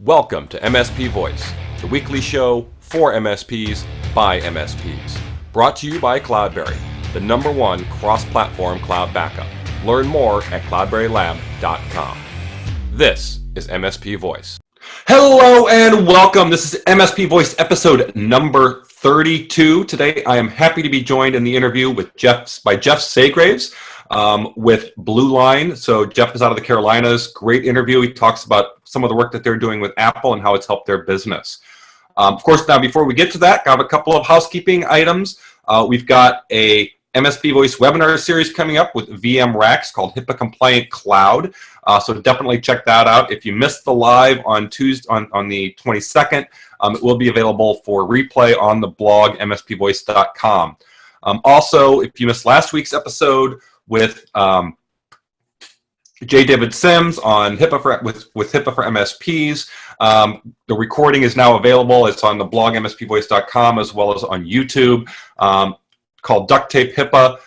Welcome to MSP Voice, the weekly show for MSPs by MSPs. Brought to you by Cloudberry, the #1 cross-platform cloud backup. Learn more at cloudberrylab.com. This is MSP Voice. Hello and welcome. This is MSP Voice episode number 32. Today I am happy to be joined in the interview with Jeff Sagraves with Blueline. So Jeff is out of the Carolinas. Great interview. He talks about some of the work that they're doing with Apple and how it's helped their business. Of course, now before we get to that, I have a couple of housekeeping items. We've got a MSP Voice webinar series coming up with VM Racks called HIPAA Compliant Cloud. So definitely check that out. If you missed the live on Tuesday, on the 22nd, it will be available for replay on the blog, mspvoice.com. Also, if you missed last week's episode with J. David Sims on HIPAA with HIPAA for MSPs, the recording is now available. It's on the blog, mspvoice.com, as well as on YouTube, called Duct Tape HIPAA.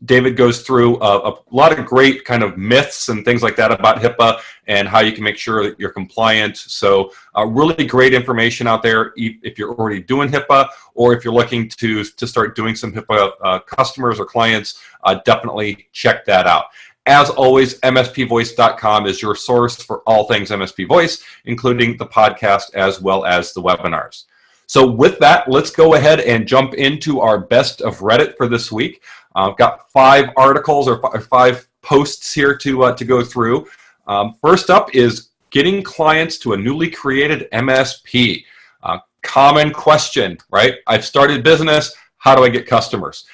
David goes through a lot of great kind of myths and things like that about HIPAA and how you can make sure that you're compliant. So really great information out there if you're already doing HIPAA, or if you're looking to start doing some HIPAA customers or clients, definitely check that out. As always, mspvoice.com is your source for all things MSP Voice, including the podcast as well as the webinars. So with that, let's go ahead and jump into our best of Reddit for this week. I've got 5 articles or 5 posts here to go through. First up is getting clients to a newly created MSP. Common question, right? I've started business. How do I get customers?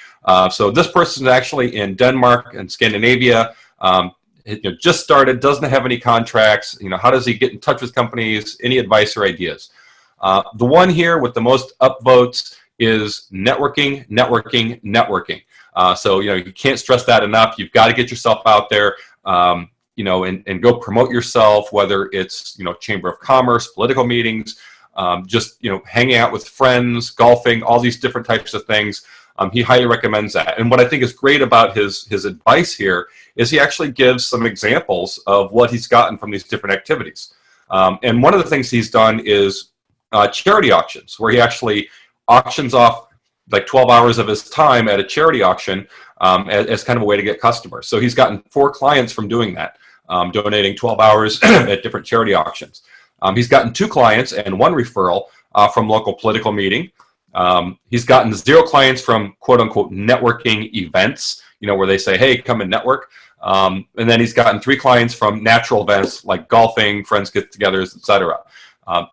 So this person is actually in Denmark and Scandinavia. Just started, doesn't have any contracts. How does he get in touch with companies? Any advice or ideas? The one here with the most upvotes is networking. So you can't stress that enough. You've got to get yourself out there, and go promote yourself. Whether it's Chamber of Commerce, political meetings, just hanging out with friends, golfing, all these different types of things. He highly recommends that. And what I think is great about his advice here is he actually gives some examples of what he's gotten from these different activities. And one of the things he's done is charity auctions, where he actually auctions off like 12 hours of his time at a charity auction as kind of a way to get customers. So he's gotten 4 clients from doing that, donating 12 hours at different charity auctions. He's gotten 2 clients and 1 referral from local political meeting. He's gotten 0 clients from quote unquote networking events, where they say, hey, come and network. And then he's gotten 3 clients from natural events like golfing, friends get-togethers, etc.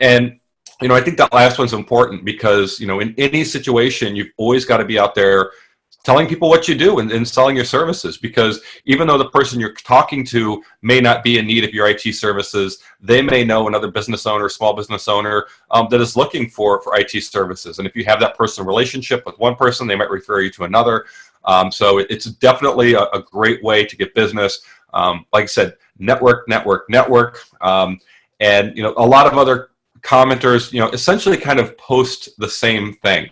And I think that last one's important because, in any situation, you've always got to be out there telling people what you do and selling your services, because even though the person you're talking to may not be in need of your IT services, they may know another business owner, small business owner that is looking for IT services. And if you have that personal relationship with one person, they might refer you to another. So it's definitely a great way to get business. Like I said, network. And, a lot of other commenters, essentially kind of post the same thing.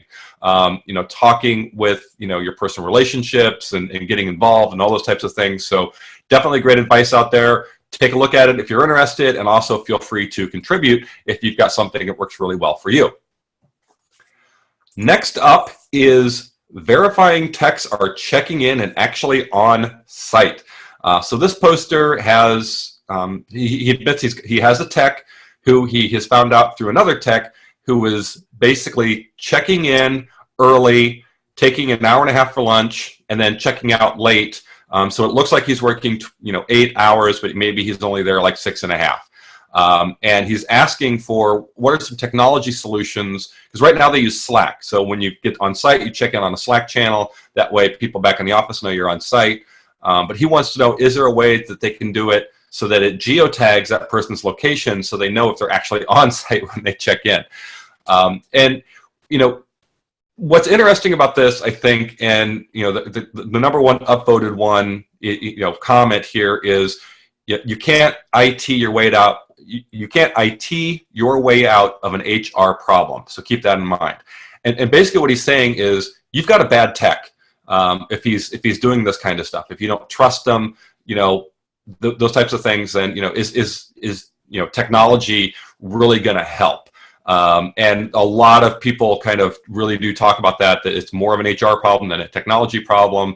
Talking with, your personal relationships and getting involved and all those types of things. So definitely great advice out there. Take a look at it if you're interested, and also feel free to contribute if you've got something that works really well for you. Next up is verifying techs are checking in and actually on site. So this poster has, he admits he has a tech who he has found out through another tech who is basically checking in early, taking an hour and a half for lunch, and then checking out late. So it looks like he's working, 8 hours, but maybe he's only there like 6.5. And he's asking for what are some technology solutions, because right now they use Slack. So when you get on site, you check in on a Slack channel. That way people back in the office know you're on site. But he wants to know, is there a way that they can do it so that it geotags that person's location so they know if they're actually on site when they check in. And, what's interesting about this, I think, and, the #1 upvoted one, comment here is you can't IT your way out. You can't IT your way out of an HR problem. So keep that in mind. And basically what he's saying is you've got a bad tech if he's doing this kind of stuff. If you don't trust them, those types of things, then is technology really going to help? And a lot of people kind of really do talk about that it's more of an HR problem than a technology problem.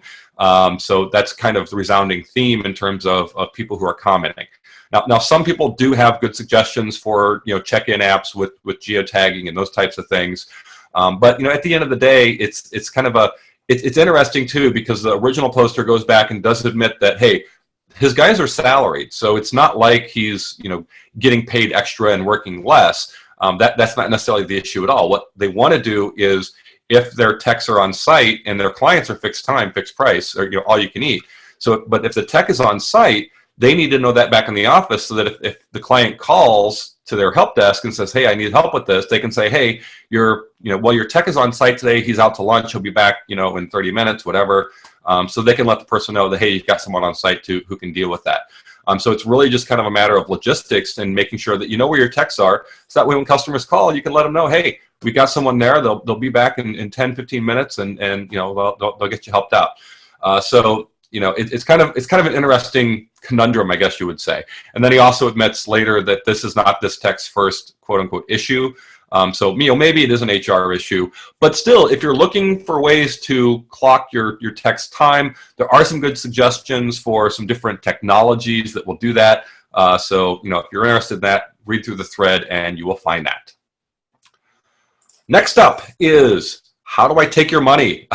So that's kind of the resounding theme in terms of people who are commenting. Now, some people do have good suggestions for check-in apps with geotagging and those types of things. But at the end of the day, it's kind of it's interesting too, because the original poster goes back and does admit that, hey, his guys are salaried, so it's not like he's getting paid extra and working less. That's not necessarily the issue at all. What they want to do is, if their techs are on site and their clients are fixed time, fixed price, or all you can eat. So, but if the tech is on site, they need to know that back in the office, so that if the client calls to their help desk and says, hey, I need help with this, they can say, hey, your tech is on site today, he's out to lunch, he'll be back in 30 minutes, whatever. So they can let the person know that, hey, you've got someone on site who can deal with that. So it's really just kind of a matter of logistics and making sure that you know where your techs are, so that way when customers call, you can let them know, hey, we got someone there, they'll be back in 10, 15 minutes, and they'll get you helped out. So it's kind of an interesting conundrum, I guess you would say. And then he also admits later that this is not this tech's first quote unquote issue. So maybe it is an HR issue, but still, if you're looking for ways to clock your tech's time, there are some good suggestions for some different technologies that will do that. So if you're interested in that, read through the thread and you will find that. Next up is, how do I take your money?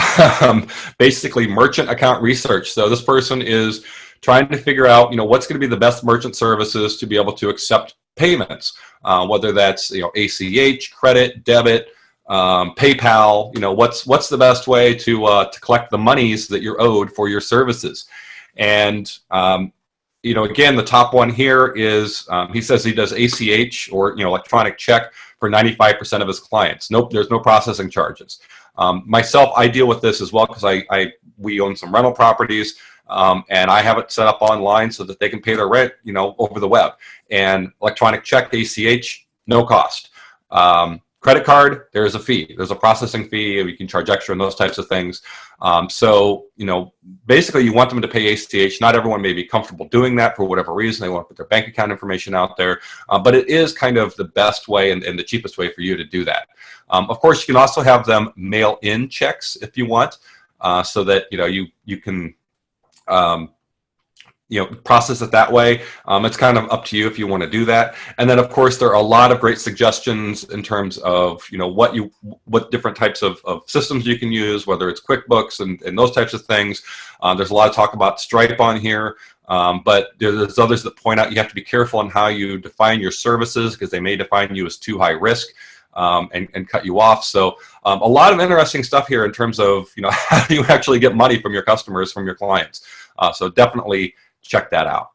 Basically, merchant account research. So this person is trying to figure out what's going to be the best merchant services to be able to accept payments, whether that's ACH, credit, debit, PayPal. What's the best way to collect the monies that you're owed for your services. And again, the top one here is he says he does ACH, or electronic check, for 95% of his clients. Nope, there's no processing charges. Myself, I deal with this as well, because we own some rental properties. And I have it set up online so that they can pay their rent, over the web. And electronic check, ACH, no cost. Credit card, there's a fee. There's a processing fee. You can charge extra and those types of things. So, basically you want them to pay ACH. Not everyone may be comfortable doing that for whatever reason. They want to put their bank account information out there. But it is kind of the best way and the cheapest way for you to do that. Of course, you can also have them mail in checks if you want, so that, you can process it that way. It's kind of up to you if you want to do that. And then, of course, there are a lot of great suggestions in terms of what different types of systems you can use, whether it's QuickBooks and those types of things. There's a lot of talk about Stripe on here, but there's others that point out you have to be careful on how you define your services, because they may define you as too high risk. And cut you off. So a lot of interesting stuff here in terms of how do you actually get money from your customers, from your clients. So definitely check that out.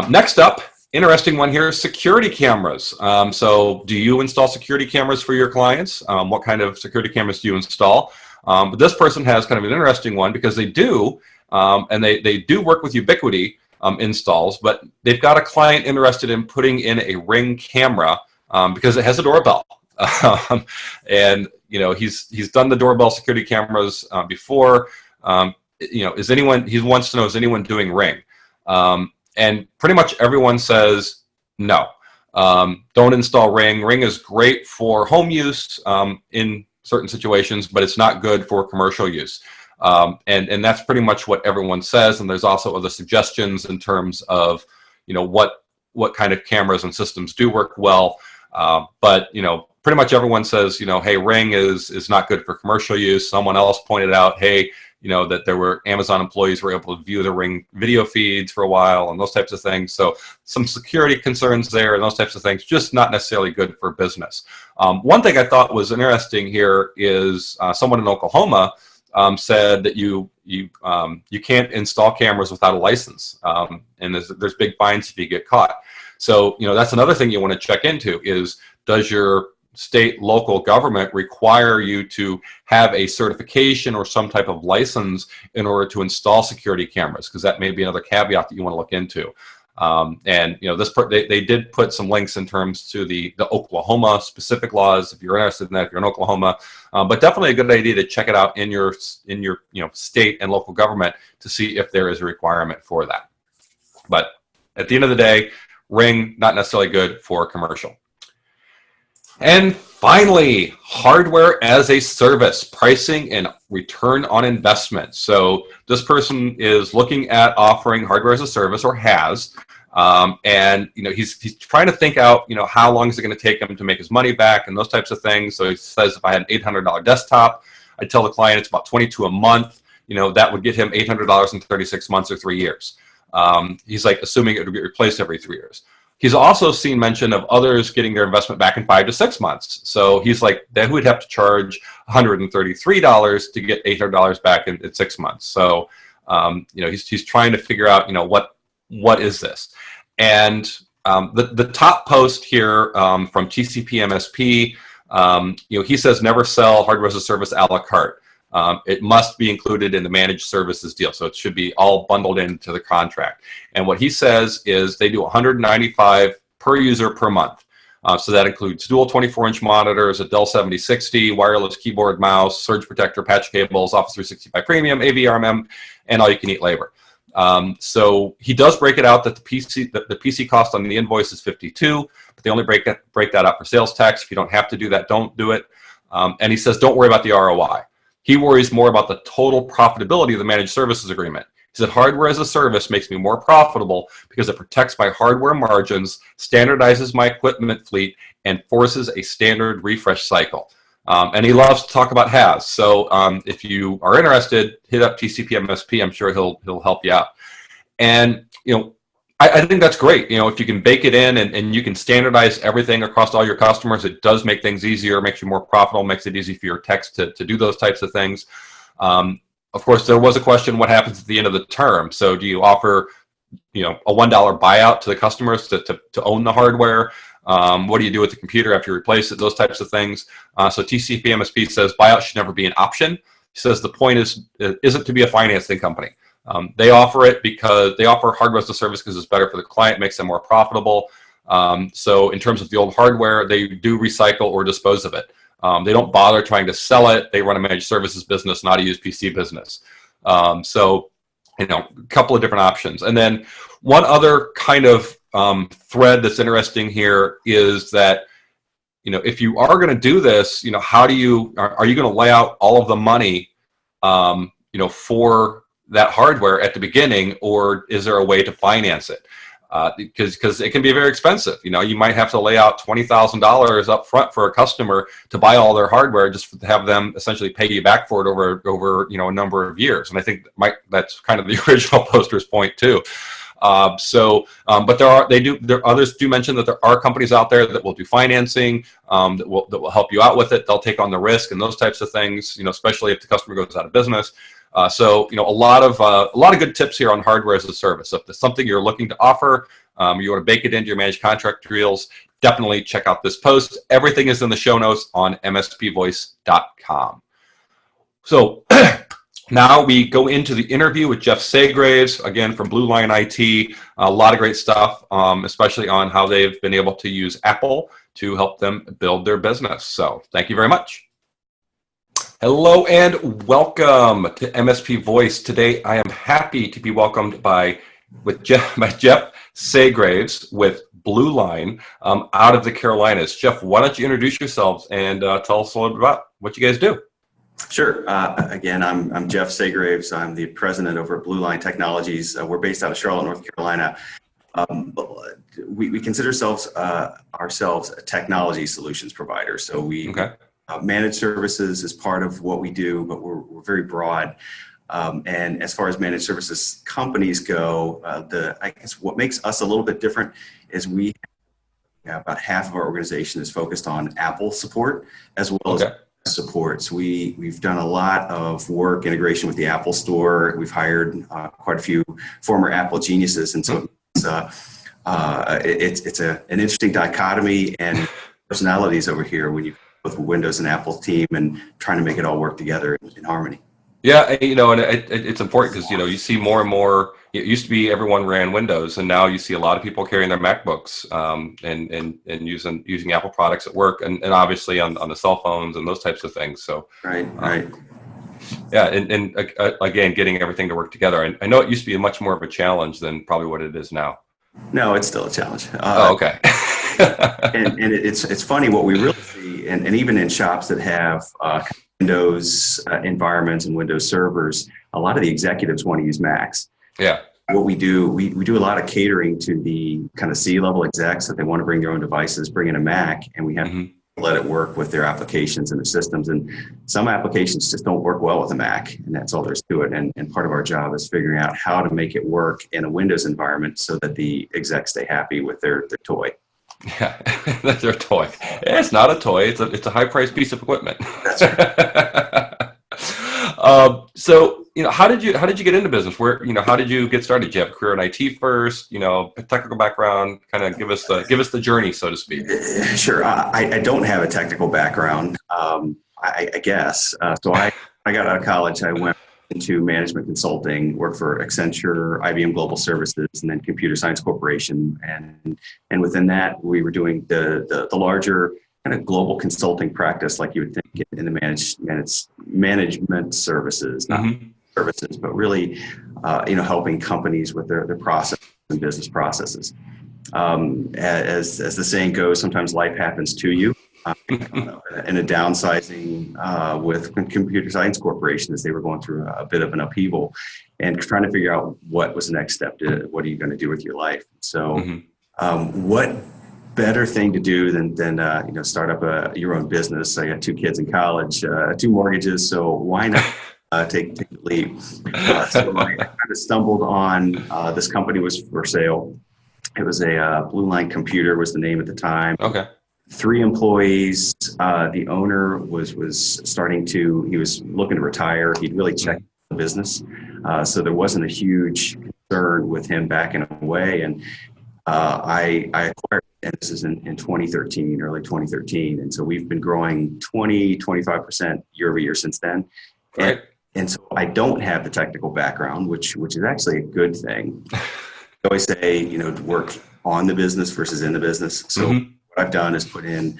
Next up, interesting one here, security cameras. So do you install security cameras for your clients? What kind of security cameras do you install? But this person has kind of an interesting one, because they do, and they do work with Ubiquiti installs, but they've got a client interested in putting in a Ring camera, because it has a doorbell. And he's done the doorbell security cameras before. He wants to know, is anyone doing Ring? And pretty much everyone says no. Don't install Ring. Ring is great for home use in certain situations, but it's not good for commercial use. And that's pretty much what everyone says. And there's also other suggestions in terms of what kind of cameras and systems do work well. But pretty much everyone says, hey, Ring is not good for commercial use. Someone else pointed out, hey, that there were Amazon employees who were able to view the Ring video feeds for a while and those types of things. So some security concerns there and those types of things, just not necessarily good for business. One thing I thought was interesting here is someone in Oklahoma said that you can't install cameras without a license, and there's big fines if you get caught. So that's another thing you want to check into is, does your state, local government require you to have a certification or some type of license in order to install security cameras? Because that may be another caveat that you want to look into. And they did put some links in terms to the Oklahoma specific laws if you're interested in that, if you're in Oklahoma. But definitely a good idea to check it out in your state and local government to see if there is a requirement for that. But at the end of the day, Ring, not necessarily good for commercial. And finally, hardware as a service, pricing and return on investment. So this person is looking at offering hardware as a service, or has, and he's trying to think out, how long is it going to take him to make his money back and those types of things. So he says, if I had an $800 desktop, I'd tell the client it's about $22 a month. That would get him $800 in 36 months or 3 years. He's like assuming it would get replaced every 3 years. He's also seen mention of others getting their investment back in 5 to 6 months. So he's like, then we'd have to charge $133 to get $800 back in 6 months. So, he's trying to figure out, what is this? And the top post here from TCP MSP, he says, never sell hardware as a service a la carte. It must be included in the managed services deal. So it should be all bundled into the contract. And what he says is they do $195 per user per month. So that includes dual 24-inch monitors, a Dell 7060, wireless keyboard, mouse, surge protector, patch cables, Office 365 Premium, AVRMM, and all-you-can-eat labor. So he does break it out that the PC cost on the invoice is $52, but they only break that out for sales tax. If you don't have to do that, don't do it. And he says, don't worry about the ROI. He worries more about the total profitability of the managed services agreement. He said, hardware as a service makes me more profitable because it protects my hardware margins, standardizes my equipment fleet, and forces a standard refresh cycle. And he loves to talk about HAS. So if you are interested, hit up TCP MSP. I'm sure he'll help you out. And, I think that's great. If you can bake it in and you can standardize everything across all your customers, it does make things easier, makes you more profitable, makes it easy for your techs to do those types of things. Of course, there was a question, what happens at the end of the term? So do you offer, a $1 buyout to the customers to own the hardware? What do you do with the computer after you replace it? Those types of things. So TCP MSP says buyout should never be an option. He says the point isn't to be a financing company. They offer it because they offer hardware as a service because it's better for the client, makes them more profitable. So in terms of the old hardware, they do recycle or dispose of it. They don't bother trying to sell it. They run a managed services business, not a used PC business. So, a couple of different options. And then one other kind of thread that's interesting here is that, if you are going to do this, how do you, are you going to lay out all of the money, for that hardware at the beginning, or is there a way to finance it? Because it can be very expensive. You might have to lay out $20,000 up front for a customer to buy all their hardware, just to have them essentially pay you back for it over a number of years. And I think that's kind of the original poster's point too. But others do mention that there are companies out there that will do financing, that will help you out with it. They'll take on the risk and those types of things. Especially if the customer goes out of business. So a lot of good tips here on hardware as a service. So if there's something you're looking to offer, you want to bake it into your managed contract deals, definitely check out this post. Everything is in the show notes on mspvoice.com. So now we go into the interview with Jeff Sagraves, again from Blueline IT. A lot of great stuff, especially on how they've been able to use Apple to help them build their business. So thank you very much. Hello and welcome to MSP Voice. Today I am happy to be welcomed by Jeff Sagraves with Blueline out of the Carolinas. Jeff, why don't you introduce yourselves and tell us a little bit about what you guys do? Sure. Again, I'm Jeff Sagraves. I'm the president over at Blueline Technologies. We're based out of Charlotte, North Carolina. We consider ourselves a technology solutions provider. So we managed services is part of what we do, but we're very broad. And as far as managed services companies go, I guess what makes us a little bit different is we have about half of our organization is focused on Apple support as well as support. So we've done a lot of work integration with the Apple Store. We've hired quite a few former Apple geniuses, and so it's an interesting dichotomy and personalities over here when you with Windows and Apple team and trying to make it all work together in harmony. Yeah, and it's important because you see more and more. It used to be everyone ran Windows, and now you see a lot of people carrying their MacBooks and using Apple products at work, and obviously on the cell phones and those types of things. So right. Yeah, and again, getting everything to work together. I know it used to be much more of a challenge than probably what it is now. No, it's still a challenge. Oh, okay. And it's funny what we really see, and even in shops that have Windows environments and Windows servers, a lot of the executives want to use Macs. Yeah. What we do, we do a lot of catering to the kind of C-level execs that they want to bring their own devices, bring in a Mac, and we have to let it work with their applications and their systems. And some applications just don't work well with a Mac, and that's all there's to it. And part of our job is figuring out how to make it work in a Windows environment so that the execs stay happy with their toy. Yeah, that's their toy. It's not a toy. It's a high-priced piece of equipment. That's right. So, how did you get into business? How did you get started? Did you have a career in IT first? A technical background? Kind of give us the journey, so to speak. Sure. I don't have a technical background. I guess. So I got out of college. I went into management consulting, worked for Accenture, IBM Global Services, and then Computer Science Corporation. And within that, we were doing the larger kind of global consulting practice, like you would think in the management services, not services, but really, helping companies with their process and business processes. As the saying goes, sometimes life happens to you. In a downsizing with Computer Science Corporation, as they were going through a bit of an upheaval and trying to figure out what was the next step to what are you going to do with your life. So what better thing to do than start up your own business. I got 2 kids in college, 2 mortgages, so why not take the leap? So I kind of stumbled on this company was for sale. It was a Blueline Computer was the name at the time. Okay. 3 employees. The owner was he was looking to retire. He'd really checked the business. So there wasn't a huge concern with him backing away. And I acquired, and this is in 2013, early 2013. And so we've been growing 25% year over year since then. Right. And so I don't have the technical background, which is actually a good thing. I always say, to work on the business versus in the business. So what I've done is put in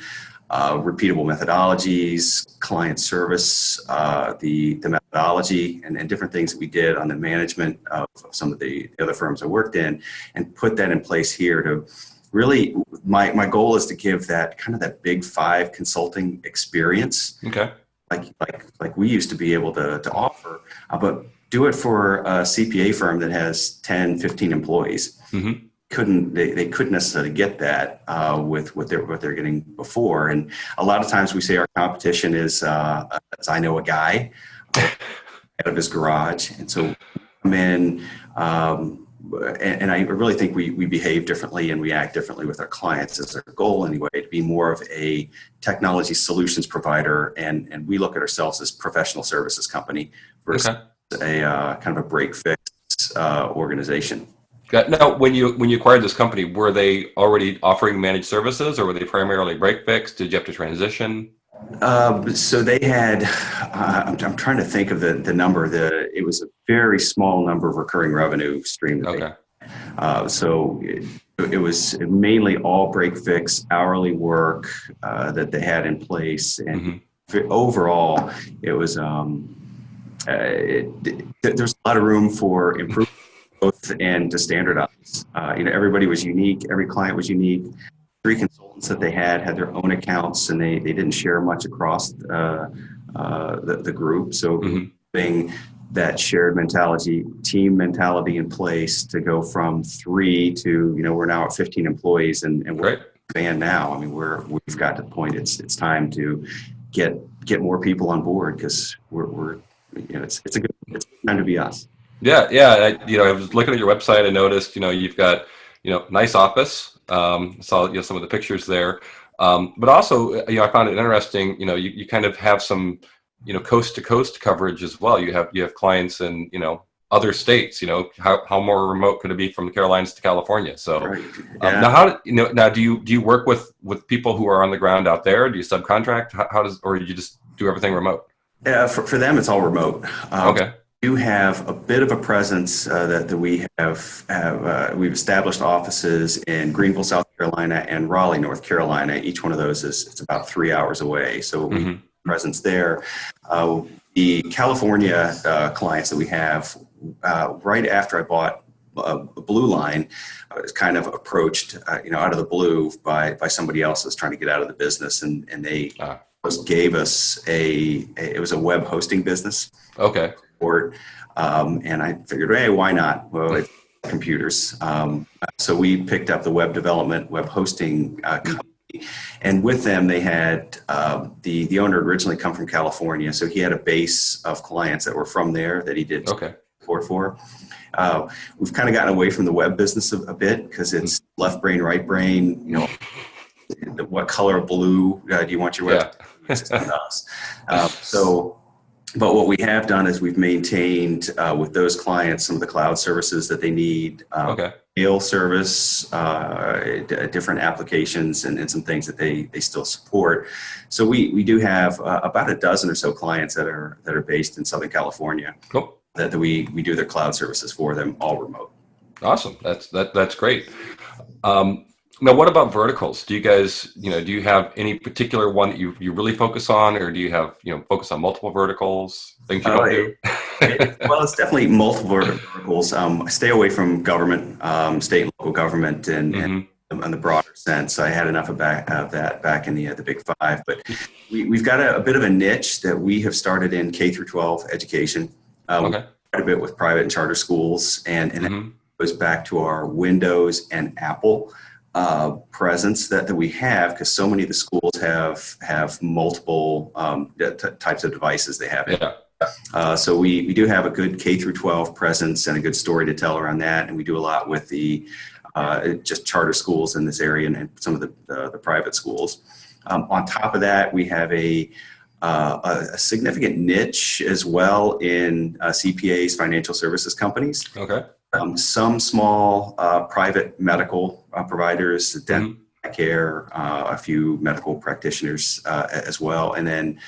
repeatable methodologies, client service, the methodology, and different things that we did on the management of some of the other firms I worked in, and put that in place here to really, my goal is to give that kind of that big 5 consulting experience. Okay. Like we used to be able to offer, but do it for a CPA firm that has 10, 15 employees. They couldn't necessarily get that with what they're getting before. And a lot of times we say our competition is, as I know a guy out of his garage. And so we come in, and I really think we behave differently and we act differently with our clients as our goal anyway, to be more of a technology solutions provider. And we look at ourselves as professional services company versus a kind of a break fix organization. Now, when you acquired this company, were they already offering managed services, or were they primarily break fix? Did you have to transition? So they had, I'm trying to think of the number. It was a very small number of recurring revenue stream. So it was mainly all break fix, hourly work that they had in place. And overall, it was, there's a lot of room for improvement and to standardize. Everybody was unique. Every client was unique. 3 consultants that they had their own accounts, and they didn't share much across the group. So having that shared mentality, team mentality in place to go from 3 to, we're now at 15 employees, and we're expand now. I mean, we've got to the point. It's time to get more people on board, because it's a good time to be us. Yeah. I was looking at your website. I noticed, you've got, nice office. Saw some of the pictures there, but also, I found it interesting. You kind of have some, coast to coast coverage as well. You have clients in, other states. How more remote could it be from the Carolinas to California? So now do you work with people who are on the ground out there? Do you subcontract? Or do you just do everything remote? For them, it's all remote. Okay. We do have a bit of a presence that we have. We've established offices in Greenville, South Carolina, and Raleigh, North Carolina. Each one of those it's about 3 hours away. So we have a presence there. The California clients that we have, right after I bought Blueline was kind of approached, out of the blue by somebody else that's trying to get out of the business, and they just gave us it was a web hosting business. Okay. And I figured, hey, why not? Well, it's computers. So we picked up the web development, web hosting company. And with them, they had the owner had originally come from California, so he had a base of clients that were from there that he did support for. We've kind of gotten away from the web business a bit because it's left brain, right brain. What color of blue do you want your web? It's not us. But what we have done is we've maintained with those clients some of the cloud services that they need. Mail service, different applications, and some things that they still support. So we do have about a dozen or so clients that are based in Southern California. Cool. That we do their cloud services for them, all remote. Awesome. That's great. Now, what about verticals? Do you guys, do you have any particular one that you really focus on, or do you have, focus on multiple verticals, things you don't do? Well, it's definitely multiple verticals. I stay away from government, state and local government, and in the broader sense. I had enough of that back in the Big Five. But we've got a bit of a niche that we have started in K through 12 education. Quite a bit with private and charter schools, and that goes back to our Windows and Apple presence that we have, because so many of the schools have multiple types of devices they have. So we do have a good K through 12 presence and a good story to tell around that, and we do a lot with the just charter schools in this area and some of the private schools. On top of that, we have a significant niche as well in CPAs, financial services companies. Some small private medical providers, dental care, a few medical practitioners as well. And then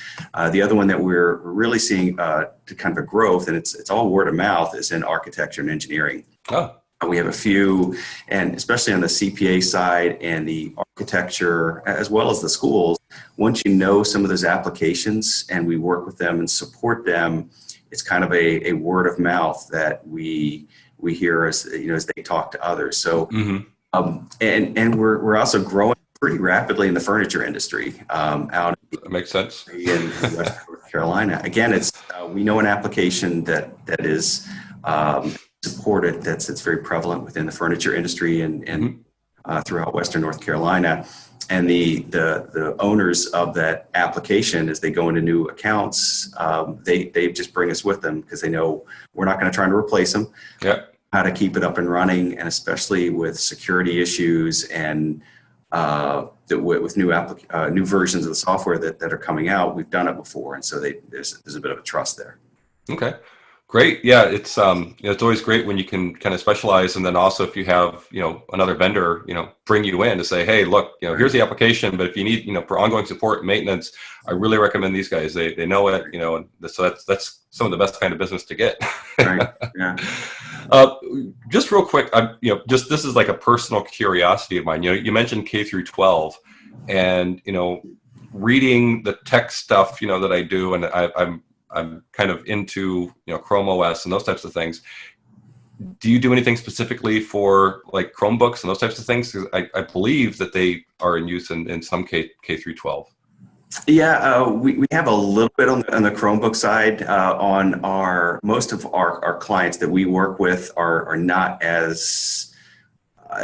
the other one that we're really seeing to kind of a growth, and it's all word of mouth, is in architecture and engineering. We have a few, and especially on the CPA side and the architecture, as well as the schools, once you know some of those applications and we work with them and support them, it's kind of a word of mouth that we hear as they talk to others. So, and we're also growing pretty rapidly in the furniture industry out that makes sense in West North Carolina. Again, it's we know an application that is supported that's very prevalent within the furniture industry and throughout Western North Carolina. And the owners of that application, as they go into new accounts, they just bring us with them because they know we're not going to try to replace them. How to keep it up and running, and especially with security issues and with new versions of the software that are coming out, we've done it before, and so there's a bit of a trust there. Great. Yeah, it's it's always great when you can kind of specialize, and then also if you have another vendor bring you in to say, hey, look, here's the application, but if you need for ongoing support and maintenance, I really recommend these guys. They know it, and so that's some of the best kind of business to get. Right. Yeah. Just real quick, just this is like a personal curiosity of mine. You mentioned K through 12, and reading the tech stuff that I do, and I'm kind of into Chrome OS and those types of things. Do you do anything specifically for like Chromebooks and those types of things? Because I believe that they are in use in some K through 12. Yeah, we have a little bit on the Chromebook side. On most of our clients that we work with are not as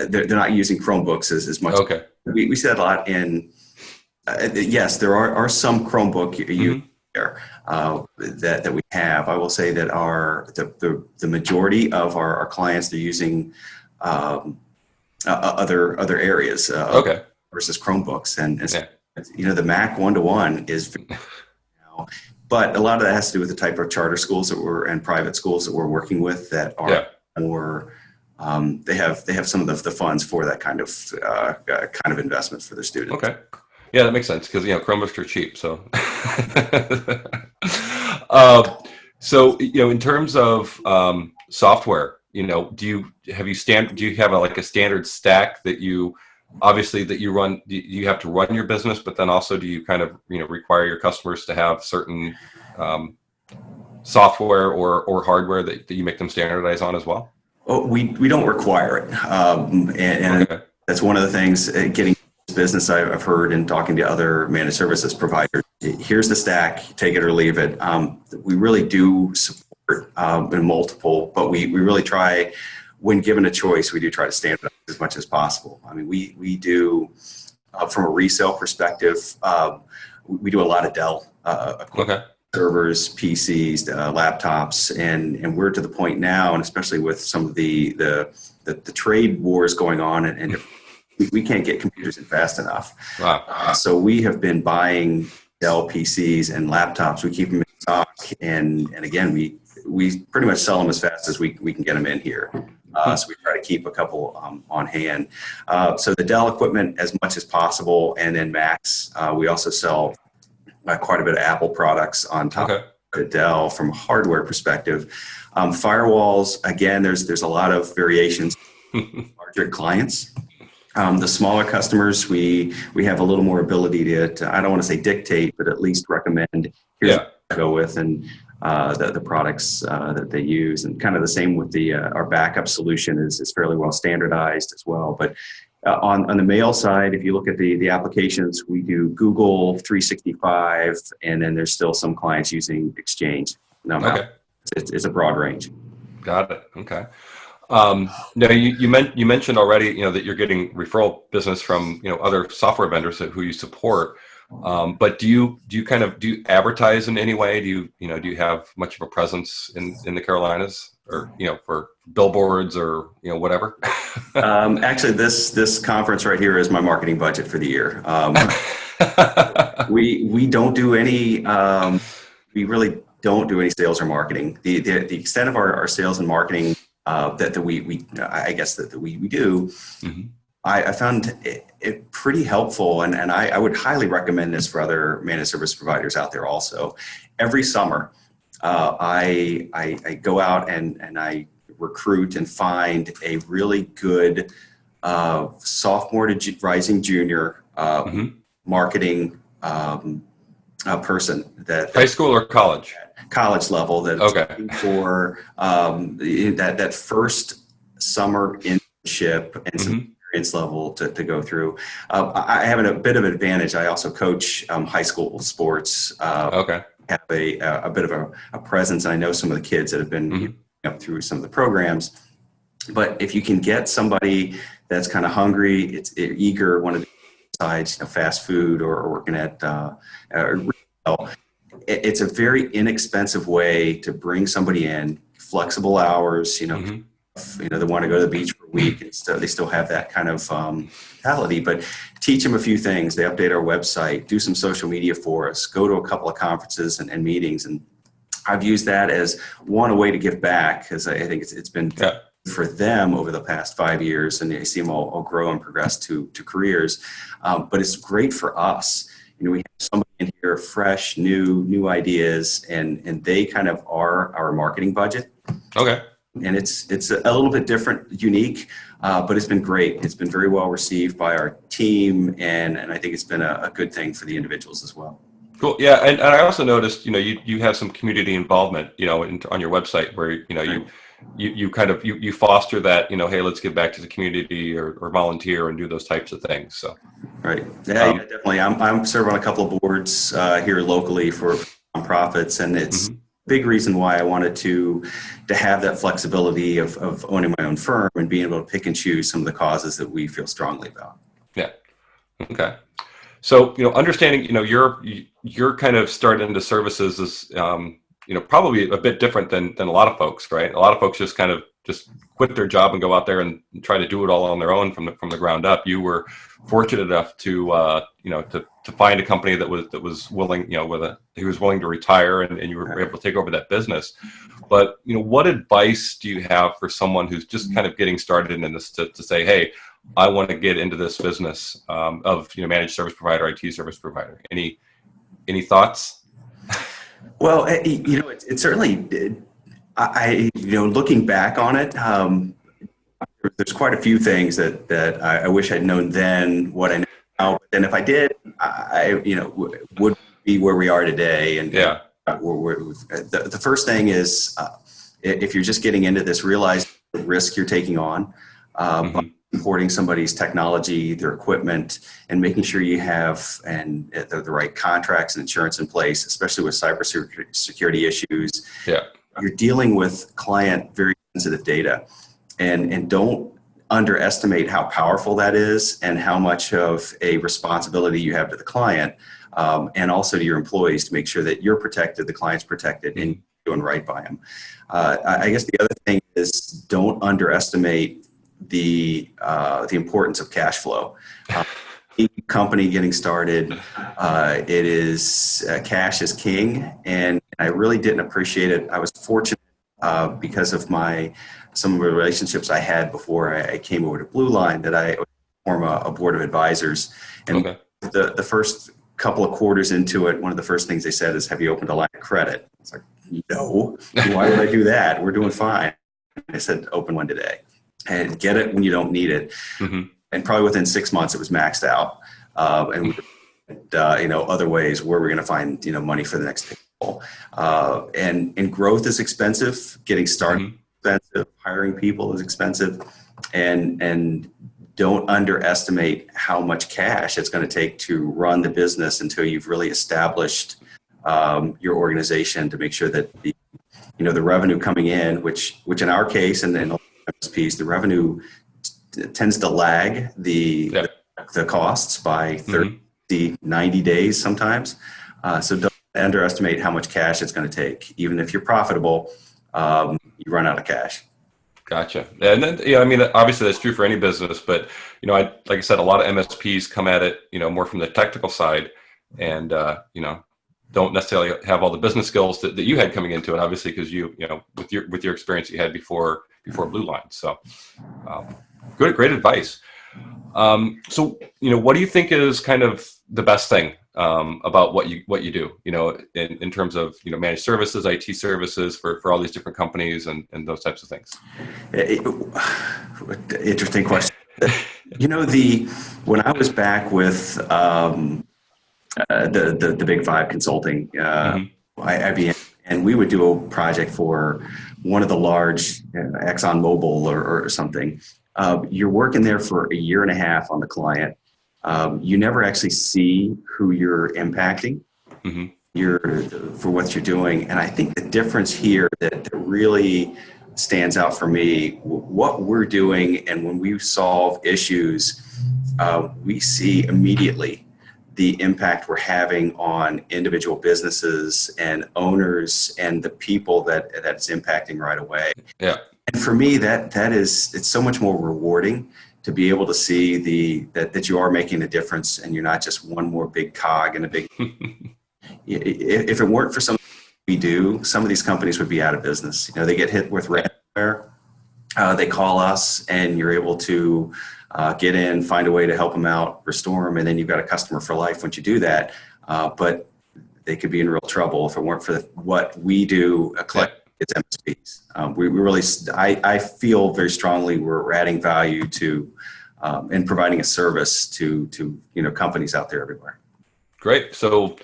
they're not using Chromebooks as much. We see that a lot in. Yes, there are some Chromebook there that we have. I will say that the majority of our clients, they're using other areas versus Chromebooks, and the Mac one-to-one is but a lot of that has to do with the type of charter schools and private schools that we're working with that are more they have some of the funds for that kind of investment for their students. Yeah, that makes sense because Chromebooks are cheap. So, in terms of software, do you have a standard stack that you run? Do you have to run your business, but then also do you kind of require your customers to have certain software or hardware that you make them standardize on as well? Oh, we don't require it, and Okay. that's one of the things getting this business I've heard in talking to other managed services providers. Here's the stack, take it or leave it. We really do support in multiple, but we really try, when given a choice, we do try to standardize as much as possible. I mean, we do from a resale perspective, we do a lot of Dell Okay. servers, PCs, laptops, and we're to the point now, and especially with some of the trade wars going on, and we can't get computers in fast enough. Wow. So we have been buying Dell PCs and laptops. We keep them in stock, and again, we pretty much sell them as fast as we can get them in here. So we try to keep a couple on hand. So the Dell equipment as much as possible, and then Macs. We also sell quite a bit of Apple products on top of the Dell from a hardware perspective. Firewalls, again, there's a lot of variations. Larger clients. The smaller customers, we have a little more ability to I don't want to say dictate, but at least recommend here's what to go with, and the products that they use. And kind of the same with our backup solution is fairly well standardized as well. But on the mail side, if you look at the applications, we do Google 365, and then there's still some clients using Exchange. No, it's a broad range. Got it. Okay. Now you mentioned already, that you're getting referral business from, other software vendors who you support. But do you advertise in any way? Do you have much of a presence in the Carolinas, or, for billboards or, whatever? Actually, this conference right here is my marketing budget for the year. We don't do any, we really don't do any sales or marketing. The extent of our sales and marketing that we do, mm-hmm. I found it pretty helpful, and I would highly recommend this for other managed service providers out there also. Every summer, I go out and I recruit and find a really good sophomore to rising junior mm-hmm. marketing person that high school or college? College level that's looking for that first summer internship and some mm-hmm. experience level to go through. I have a bit of an advantage. I also coach high school sports. Have a bit of a presence, and I know some of the kids that have been mm-hmm. up through some of the programs. But if you can get somebody that's kind of hungry, it's eager, one of the sides, fast food or working at retail, it's a very inexpensive way to bring somebody in, flexible hours, mm-hmm. They want to go to the beach for a week, and so they still have that kind of mentality, but teach them a few things. They update our website, do some social media for us, go to a couple of conferences and meetings. And I've used that as a way to give back, because I think it's been for them over the past 5 years, and they see them all grow and progress to careers. But it's great for us. We have somebody in here, fresh, new ideas, and they kind of are our marketing budget. Okay. And it's a little bit different, unique, but it's been great. It's been very well received by our team, and I think it's been a good thing for the individuals as well. Cool. Yeah, and I also noticed, you have some community involvement, on your website where, you foster that, hey, let's give back to the community or volunteer and do those types of things. So. Right. Yeah, definitely. I'm serving on a couple of boards here locally for nonprofits, and it's mm-hmm. a big reason why I wanted to have that flexibility of owning my own firm and being able to pick and choose some of the causes that we feel strongly about. Yeah. Okay. So, understanding, you're kind of starting into services is, probably a bit different than a lot of folks, right? A lot of folks just kind of quit their job and go out there and try to do it all on their own from the ground up. You were fortunate enough to find a company that was willing, who was willing to retire, and you were able to take over that business. But, what advice do you have for someone who's just kind of getting started in this to say, hey, I want to get into this business of managed service provider, IT service provider? Any thoughts? Well, it certainly. Looking back on it, there's quite a few things that I wish I'd known then what I know now. But then if I did, I would be where we are today. And the first thing is, if you're just getting into this, realize the risk you're taking on by importing somebody's technology, their equipment, and making sure you have the right contracts and insurance in place, especially with cybersecurity issues. Yeah. You're dealing with client very sensitive data, and don't underestimate how powerful that is and how much of a responsibility you have to the client, and also to your employees, to make sure that you're protected, the client's protected, and doing right by them. I guess the other thing is, don't underestimate the importance of cash flow. Company getting started, it is cash is king, and I really didn't appreciate it. I was fortunate because of some of the relationships I had before I came over to Blueline, that I form a board of advisors. And the first couple of quarters into it, one of the first things they said is, "Have you opened a line of credit?" I was like, "No, why would I do that? We're doing fine." I said, "Open one today and get it when you don't need it." And probably within 6 months, it was maxed out. And other ways where we're going to find money for the next people. And growth is expensive. Getting started is expensive. Hiring people is expensive. And don't underestimate how much cash it's going to take to run the business until you've really established your organization, to make sure that the revenue coming in, which in our case and in MSPs, the revenue tends to lag the costs by 30, 90 days sometimes. So don't underestimate how much cash it's going to take. Even if you're profitable, you run out of cash. Gotcha. And then, I mean, obviously that's true for any business, but, like I said, a lot of MSPs come at it, more from the technical side, and, don't necessarily have all the business skills that you had coming into it, obviously, because with your experience you had before Blueline. So great advice. So, what do you think is kind of the best thing about what you do, in terms of, managed services, IT services for all these different companies and those types of things? Interesting question. When I was back with the Big Five consulting, IBM, and we would do a project for one of the large ExxonMobil or something. You're working there for a year and a half on the client. You never actually see who you're impacting for what you're doing. And I think the difference here that really stands out for me, what we're doing, and when we solve issues, we see immediately the impact we're having on individual businesses and owners and the people that's impacting right away. Yeah. And for me, it's so much more rewarding to be able to see that you are making a difference, and you're not just one more big cog in a big. If it weren't for something we do, some of these companies would be out of business. They get hit with ransomware. They call us, and you're able to get in, find a way to help them out, restore them, and then you've got a customer for life once you do that. But they could be in real trouble if it weren't for what we do. It's MSPs. We really, I feel very strongly we're adding value to and providing a service to companies out there everywhere. Great. So,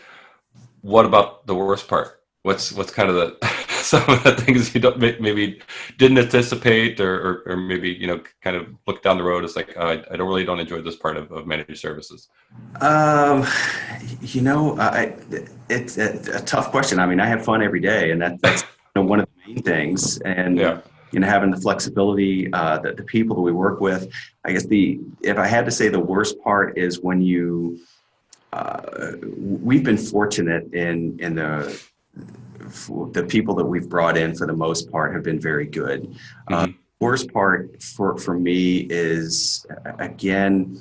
what about the worst part? What's kind of some of the things you maybe didn't anticipate, or maybe kind of look down the road as like, I don't enjoy this part of managed services? It's a tough question. I mean, I have fun every day, and that's one of the main things. And having the flexibility, the people that we work with. I guess if I had to say, the worst part is when we've been fortunate in the people that we've brought in, for the most part, have been very good. Worst part for me is, again,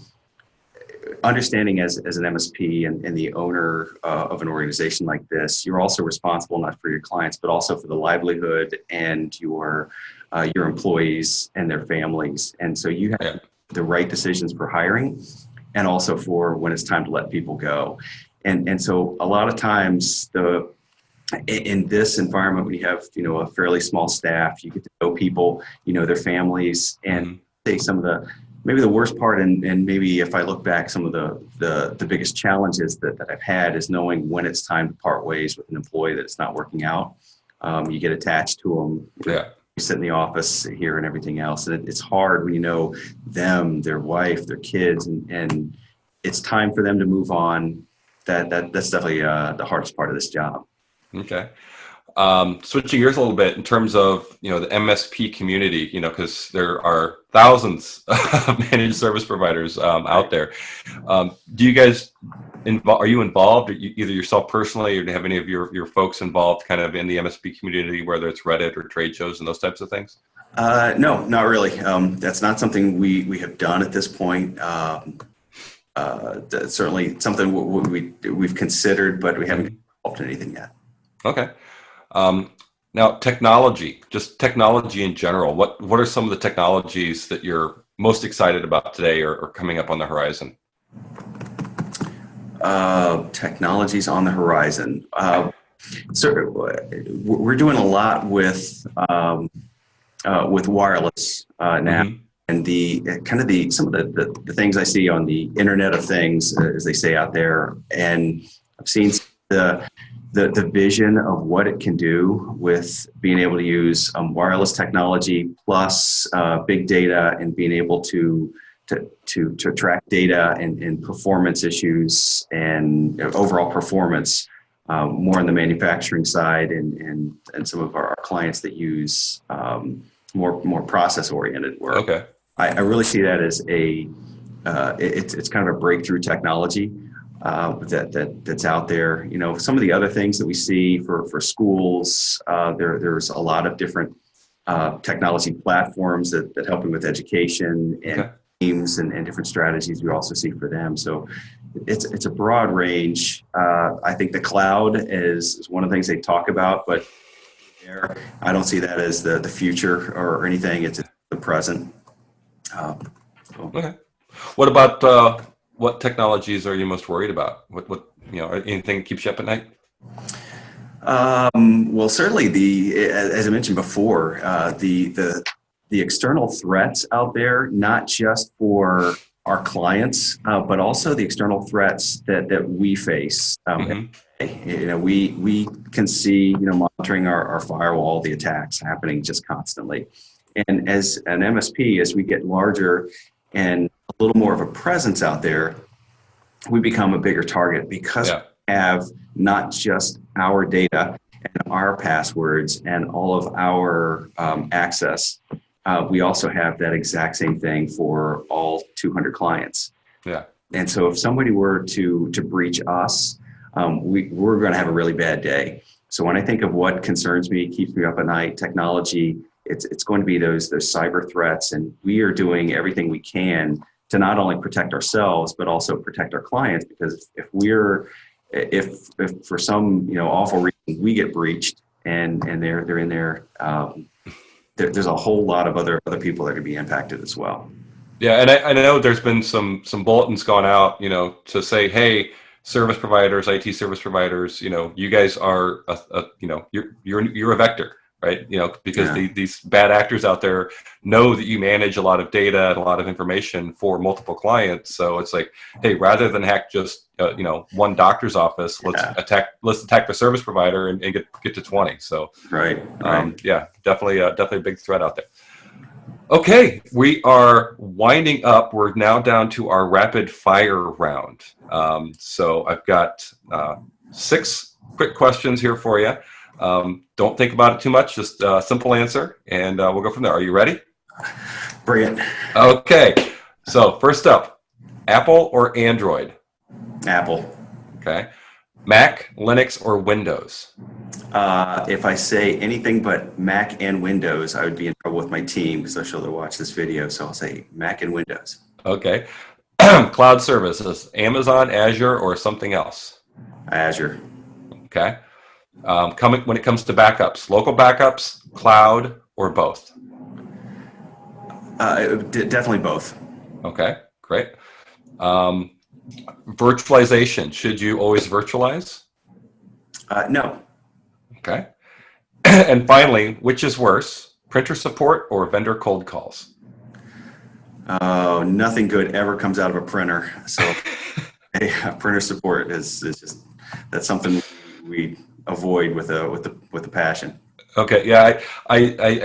understanding as an MSP and the owner of an organization like this, you're also responsible not for your clients, but also for the livelihood and your employees and their families. And so you have the right decisions for hiring, and also for when it's time to let people go. And so a lot of times in this environment, when you have, a fairly small staff, you get to know people, their families, and say some of maybe the worst part, and maybe if I look back, some of the biggest challenges that I've had is knowing when it's time to part ways with an employee that it's not working out. You get attached to them we sit in the office here and everything else. And it's hard when you know them, their wife, their kids, and it's time for them to move on. That's definitely the hardest part of this job. Okay. Switching gears a little bit in terms of, the MSP community, because there are thousands of managed service providers out there. Do you guys are you involved, either yourself personally, or do you have any of your folks involved kind of in the MSP community, whether it's Reddit or trade shows and those types of things? No, not really. That's not something we have done at this point. That's certainly something we've considered, but we haven't involved in anything yet. Okay. Now, just technology in general. What are some of the technologies that you're most excited about today or coming up on the horizon? Technologies on the horizon. So we're doing a lot with wireless now, and some of the things I see on the Internet of Things, as they say out there, and I've seen the vision of what it can do with being able to use wireless technology plus big data, and being able to track data and performance issues and overall performance, more on the manufacturing side, and some of our clients that use more process oriented work. Okay. I really see that as it's kind of a breakthrough technology that's out there. Some of the other things that we see for schools, there's a lot of different technology platforms that help with education and teams and different strategies we also see for them. So it's a broad range. I think the cloud is one of the things they talk about, but I don't see that as the future or anything. It's the present. Okay. What about what technologies are you most worried about? What anything that keeps you up at night? Well, certainly as I mentioned before, the external threats out there, not just for our clients, but also the external threats that we face. We can see, monitoring our firewall, the attacks happening just constantly. And as an MSP, as we get larger and a little more of a presence out there, we become a bigger target because we have not just our data and our passwords and all of our access. We also have that exact same thing for all 200 clients. Yeah. And so if somebody were to breach us, we're going to have a really bad day. So when I think of what concerns me, keeps me up at night, technology, it's going to be those cyber threats, and we are doing everything we can to not only protect ourselves but also protect our clients, because if for some awful reason we get breached and they're in there, there's a whole lot of other people that could be impacted as well. Yeah, and I know there's been some bulletins gone out, to say, hey, service providers, IT service providers, you guys are you're a vector, right? Because these bad actors out there know that you manage a lot of data and a lot of information for multiple clients. So it's like, hey, rather than hack just one doctor's office, let's attack the service provider and get to 20. So right. Definitely a big threat out there. Okay, we are winding up. We're now down to our rapid fire round. So I've got 6 quick questions here for you. Don't think about it too much, just a simple answer, and we'll go from there. Are you ready? Bring it. Okay, so first up, Apple or Android? Apple. Okay. Mac, Linux, or Windows? If I say anything but Mac and Windows, I would be in trouble with my team because I'm sure they'll watch this video. So I'll say Mac and Windows. Okay. Cloud services, Amazon, Azure, or something else? Azure. Okay. When it comes to backups, local backups, cloud, or both? Definitely both. Okay, great. Virtualization, should you always virtualize? No. Okay. And finally, which is worse, printer support or vendor cold calls? Oh, nothing good ever comes out of a printer. So printer support is just, that's something we avoid with a passion. Okay, yeah, I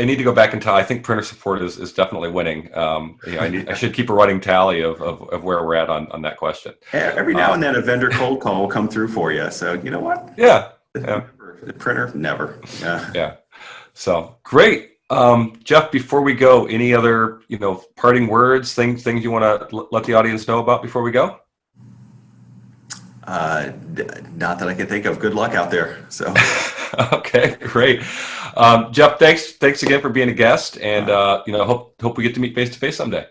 need to go back and tell. I think printer support is definitely winning. I should keep a running tally of where we're at on that question. Every now and then a vendor cold call will come through for you. So you know what? Yeah. The printer, never. Yeah. Yeah. So great. Jeff, before we go, any other, parting words, things you want to let the audience know about before we go? Not that I can think of. Good luck out there. So. Okay, great. Jeff, thanks again for being a guest, and hope we get to meet face to face someday.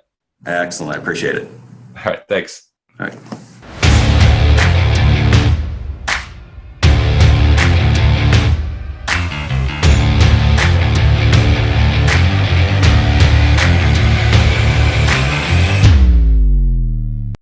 Excellent. I appreciate it. All right, thanks. All right.